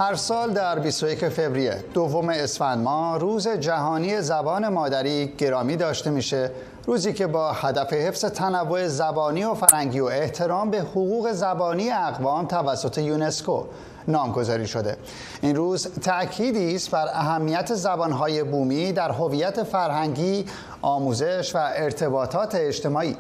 هر سال در 21 فوریه دوم اسفند ماه روز جهانی زبان مادری گرامی داشته میشه، روزی که با هدف حفظ تنوع زبانی و فرهنگی و احترام به حقوق زبانی اقوام توسط یونسکو نامگذاری شده. این روز تأکیدی است بر اهمیت زبانهای بومی در هویت فرهنگی، آموزش و ارتباطات اجتماعی.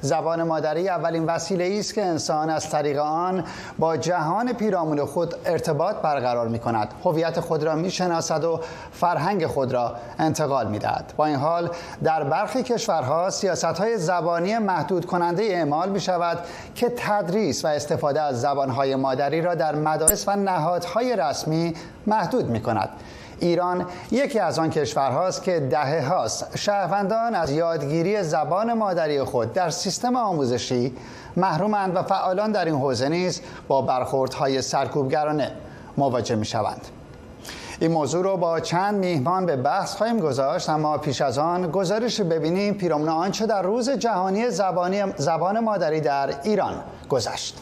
زبان مادری اولین وسیله‌ای است که انسان از طریق آن با جهان پیرامون خود ارتباط برقرار می‌کند، هویت خود را می‌شناسد و فرهنگ خود را انتقال می‌دهد. با این حال در برخی کشورها سیاست‌های زبانی محدود کننده اعمال می‌شود که تدریس و استفاده از زبان‌های مادری را در مدارس و نهادهای رسمی محدود می‌کند. ایران یکی از آن کشورهاست که دهه‌هاست شهروندان از یادگیری زبان مادری خود در سیستم آموزشی محرومند و فعالان در این حوزه نیز با برخوردهای سرکوبگرانه مواجه می‌شوند. این موضوع رو با چند میهمان به بحث خواهیم گذاشت، اما پیش از آن گزارش ببینیم پیرامون آنچه در روز جهانی زبان مادری در ایران گذشت.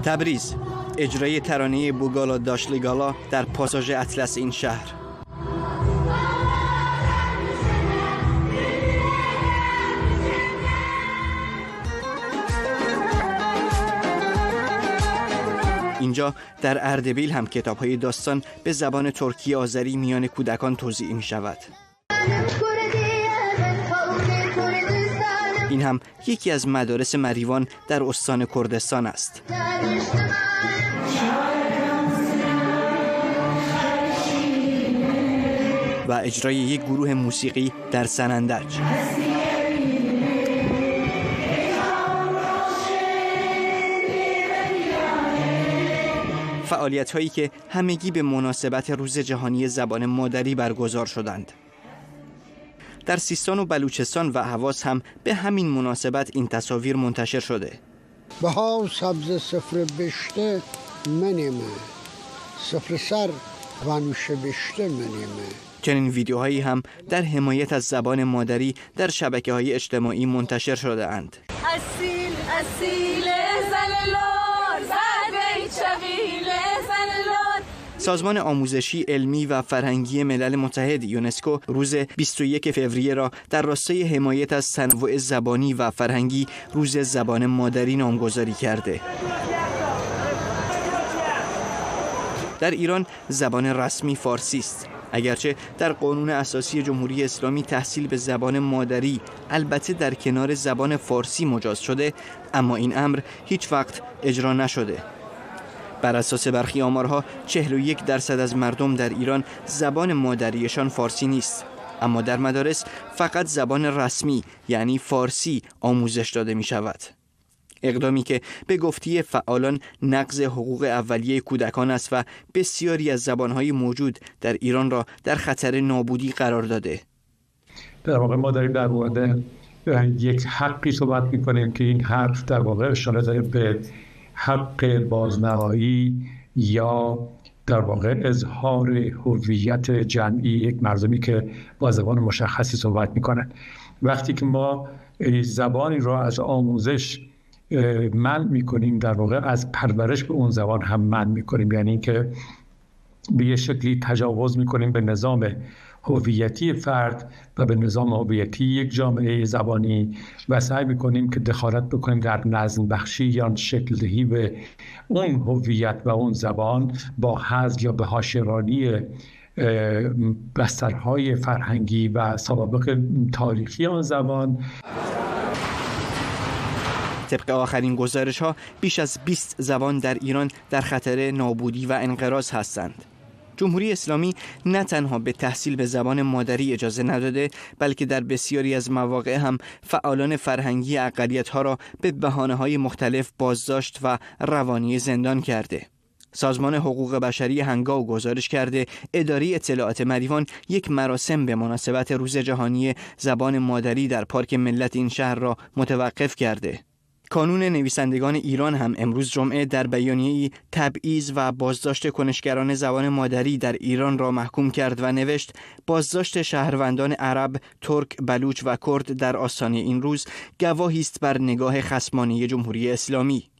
تبریز، اجرای ترانه بوگالا داشلیگالا در پاساژ اطلس این شهر. اینجا در اردبیل هم کتاب‌های داستان به زبان ترکی آذری میان کودکان توزیع می شود. این هم یکی از مدارس مریوان در استان کردستان است. و اجرای یک گروه موسیقی در سنندج. فعالیت هایی که همگی به مناسبت روز جهانی زبان مادری برگزار شدند. در سیستان و بلوچستان و هواس هم به همین مناسبت این تصاویر منتشر شده. بها سبز صفر بشته منیمه، صفر سر وانوش بشته منیمه. چنین ویدیوهایی هم در حمایت از زبان مادری در شبکه‌های اجتماعی منتشر شده اند. اصیل اصیل زللور زده چویل زللور. سازمان آموزشی، علمی و فرهنگی ملل متحد یونسکو روز 21 فوریه را در راستای حمایت از تنوع زبانی و فرهنگی روز زبان مادری نامگذاری کرده. در ایران زبان رسمی فارسی است. اگرچه در قانون اساسی جمهوری اسلامی تحصیل به زبان مادری البته در کنار زبان فارسی مجاز شده، اما این امر هیچ وقت اجرا نشده. بر اساس برخی آمارها 41% از مردم در ایران زبان مادریشان فارسی نیست، اما در مدارس فقط زبان رسمی یعنی فارسی آموزش داده می شود. اقدامی که به گفته فعالان نقض حقوق اولیه کودکان است و بسیاری از زبانهای موجود در ایران را در خطر نابودی قرار داده. در واقع ما داریم در مورد یک حقی صحبت می‌کنیم که این حق در واقع اشاره داره به حق بازنمایی یا در واقع اظهار هویت جمعی یک مردمی که با زبان مشخصی صحبت می‌کنند. وقتی که ما زبانی را از آموزش منع می‌کنیم، در واقع از پرورش به اون زبان هم منع می‌کنیم، یعنی اینکه به یه شکلی تجاوز می‌کنیم به نظام هویتی فرد و به نظام هویتی یک جامعه زبانی و سعی می‌کنیم که دخالت بکنیم در نظم بخشی یا شکل دهی به اون هویت و اون زبان با حذف یا به حاشیه‌رانی بسترهای فرهنگی و سوابق تاریخی آن زبان. طبق آخرین گزارش‌ها بیش از 20 زبان در ایران در خطر نابودی و انقراض هستند. جمهوری اسلامی نه تنها به تحصیل به زبان مادری اجازه نداده، بلکه در بسیاری از مواقع هم فعالان فرهنگی اقلیت‌ها را به بهانه‌های مختلف بازداشت و روانی زندان کرده. سازمان حقوق بشری هنگاو گزارش کرده اداره اطلاعات مریوان یک مراسم به مناسبت روز جهانی زبان مادری در پارک ملت این شهر را متوقف کرده. کانون نویسندگان ایران هم امروز جمعه در بیانیه‌ای تبعیض و بازداشت کنشگران زبان مادری در ایران را محکوم کرد و نوشت بازداشت شهروندان عرب، ترک، بلوچ و کرد در آستانه این روز گواهی است بر نگاه خصمانه جمهوری اسلامی.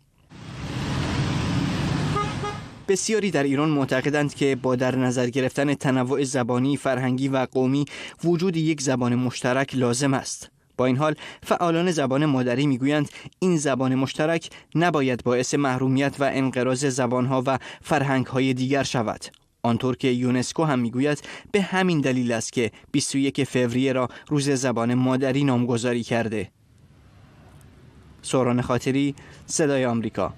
بسیاری در ایران معتقدند که با در نظر گرفتن تنوع زبانی، فرهنگی و قومی وجود یک زبان مشترک لازم است. با این حال فعالان زبان مادری میگویند این زبان مشترک نباید باعث محرومیت و انقراض زبانها و فرهنگهای دیگر شود. آنطور که یونسکو هم میگوید به همین دلیل است که 21 فوریه را روز زبان مادری نامگذاری کرده. سوران خاطری، صدای آمریکا.